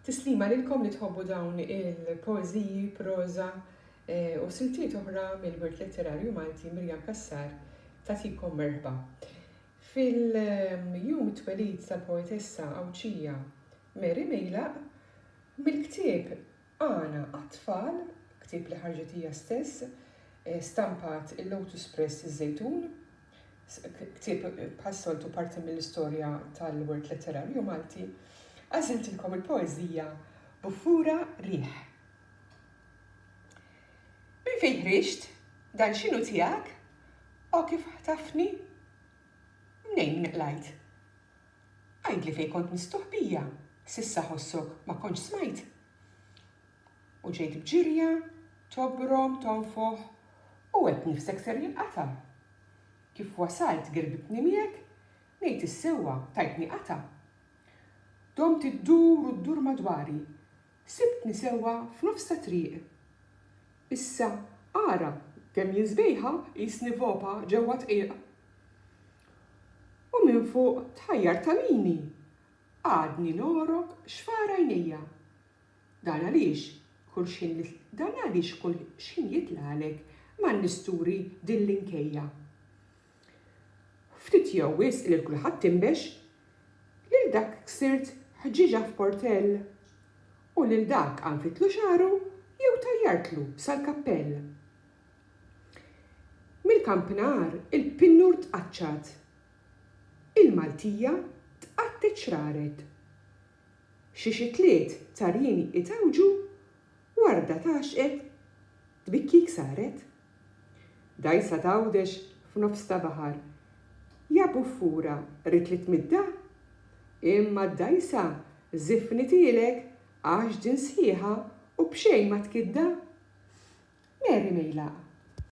Tislima lilkom li tħobbu dawn il-poeziji, proza u siltiet oħra mill-Wirt Letterarju Malti Mirjam Kassar tagħtikom merħba. Fil-jum twelid tal-poetessa Awċija Mary Mejlaq mill-ktieb Għana għat-tfal, ktieb li ħarġet hija stess, stampat il-Lotus Press iż-Żejtun, ktieb bħas-soltu parti mill-istorja tal-Wirt Letterarju Malti, għażiltilkom il-poeżija Buffura Riħ. Min fejn ħriġt? Dan x'inhu tiegħek? O kif ħtafni? Mnejn niqlajt? Għajdli fejn kont mistoħbija, s'issa ħossok ma kontx smajt. U ġejt bġirja, tobrom, tonfoħ, u għedt nifsek ser jinqata'. Kif wasalt girbitni miegħek, ngħid is-sewwa tajtni qata'. Domt iddur u ddur madwari, sibtni sewwa f'nofs ta' triq. Issa ara kemm jinsbejħa jisni vopa ġewwa tqiq. U minn fuq tħajjar tamini, għadni norok xfara għajnejja. Dan għaliex kull xin jitlalek ma' nisturi din l-inkejja. Ftit jew wisq lil kulħadd timbex, lil dak ksirt ħġiġa f'portell u lil dak għanfitlu xaru jew tajjartlu sal-kappell. Mill-kampnar il-pinnur tqaċċat, il-Maltija tqattet xraret. Xi tliet tarjini itawġu warda taxqet tbikkik saret. Dajsa tawdex f'nofs ta' baħar, ja buffura rid li tmidda, imma d-dajsa żifni tielek għax din sħiħa u b'xejn ma tkidda. Mary Mejlaq.